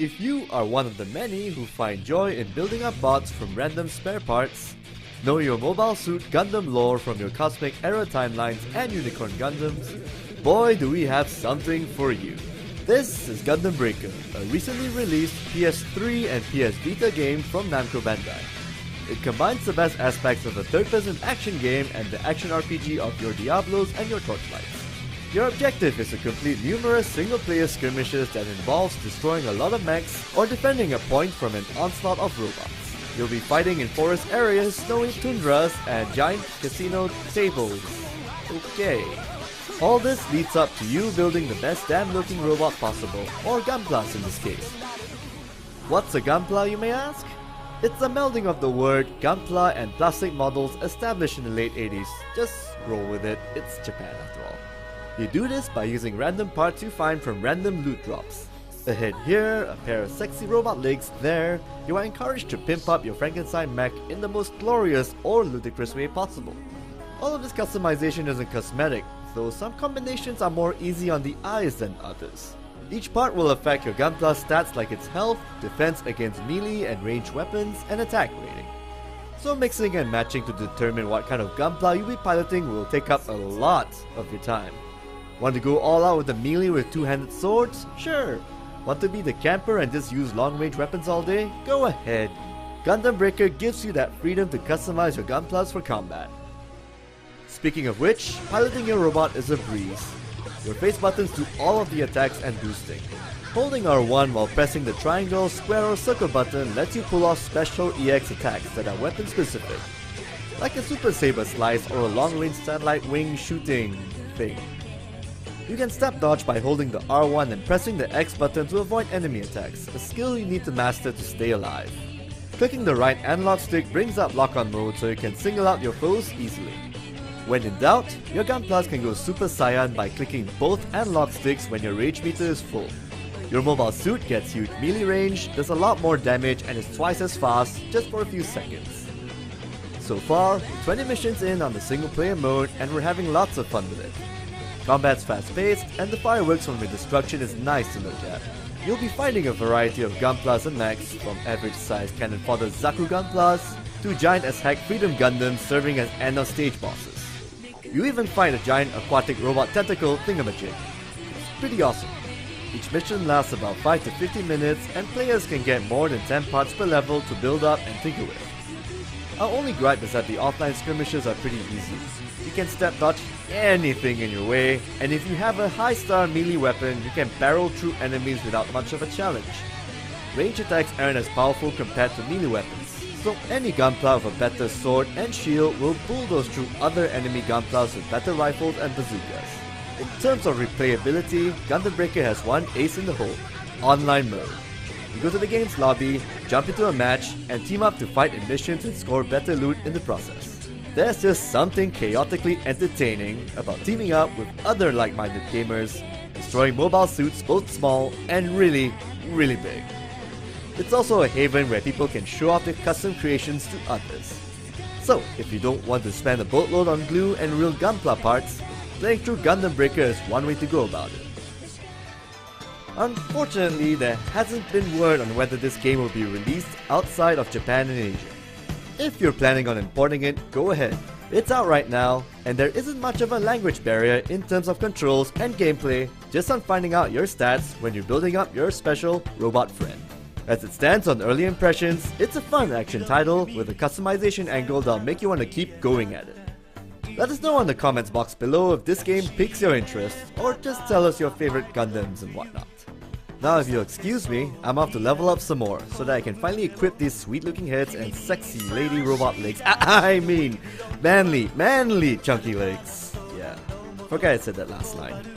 If you are one of the many who find joy in building up bots from random spare parts, know your mobile suit Gundam lore from your Cosmic Era timelines and Unicorn Gundams, boy do we have something for you. This is Gundam Breaker, a recently released PS3 and PS Vita game from Namco Bandai. It combines the best aspects of a third-person action game and the action RPG of your Diablos and your Torchlights. Your objective is to complete numerous single-player skirmishes that involves destroying a lot of mechs or defending a point from an onslaught of robots. You'll be fighting in forest areas, snowy tundras, and giant casino tables. Okay. All this leads up to you building the best damn-looking robot possible, or Gunplas in this case. What's a Gunpla, you may ask? It's a melding of the word Gunpla and plastic models established in the late 80s. Just roll with it, it's Japan after all. You do this by using random parts you find from random loot drops. A head here, a pair of sexy robot legs there. You are encouraged to pimp up your Frankenstein mech in the most glorious or ludicrous way possible. All of this customization isn't cosmetic, though some combinations are more easy on the eyes than others. Each part will affect your Gunpla stats like its health, defense against melee and ranged weapons, and attack rating. So mixing and matching to determine what kind of Gunpla you'll be piloting will take up a lot of your time. Want to go all out with the melee with two-handed swords? Sure. Want to be the camper and just use long-range weapons all day? Go ahead. Gundam Breaker gives you that freedom to customize your Gunplas for combat. Speaking of which, piloting your robot is a breeze. Your face buttons do all of the attacks and boosting. Holding R1 while pressing the triangle, square or circle button lets you pull off special EX attacks that are weapon specific. Like a Super Saber Slice or a long-range satellite wing shooting thing. You can step dodge by holding the R1 and pressing the X button to avoid enemy attacks, a skill you need to master to stay alive. Clicking the right analog stick brings up lock-on mode so you can single out your foes easily. When in doubt, your Gunplas can go Super Saiyan by clicking both analog sticks when your rage meter is full. Your mobile suit gets huge melee range, does a lot more damage and is twice as fast just for a few seconds. So far, we're 20 missions in on the single player mode and we're having lots of fun with it. Combat's fast-paced, and the fireworks from your destruction is nice to look at. You'll be fighting a variety of Gunplas and mechs, from average-sized cannon fodder Zaku Gunplas to giant as heck Freedom Gundams serving as end of stage bosses. You even fight a giant aquatic robot tentacle thingamajig. It's pretty awesome. Each mission lasts about 5 to 15 minutes, and players can get more than 10 parts per level to build up and tinker with. Our only gripe is that the offline skirmishes are pretty easy. You can step dodge anything in your way, and if you have a high star melee weapon, you can barrel through enemies without much of a challenge. Range attacks aren't as powerful compared to melee weapons, so any Gunpla with a better sword and shield will bulldoze through other enemy Gunplas with better rifles and bazookas. In terms of replayability, Gundam Breaker has one ace in the hole: online mode. You go to the game's lobby, jump into a match, and team up to fight in missions and score better loot in the process. There's just something chaotically entertaining about teaming up with other like-minded gamers, destroying mobile suits both small and really, really big. It's also a haven where people can show off their custom creations to others. So, if you don't want to spend a boatload on glue and real Gunpla parts, playing through Gundam Breaker is one way to go about it. Unfortunately, there hasn't been word on whether this game will be released outside of Japan and Asia. If you're planning on importing it, go ahead. It's out right now, and there isn't much of a language barrier in terms of controls and gameplay, just on finding out your stats when you're building up your special robot friend. As it stands on early impressions, it's a fun action title with a customization angle that'll make you want to keep going at it. Let us know in the comments box below if this game piques your interest, or just tell us your favorite Gundams and whatnot. Now if you'll excuse me, I'm off to level up some more, so that I can finally equip these sweet looking heads and sexy lady robot legs. I mean, manly, chunky legs. Yeah, forgot I said that last line.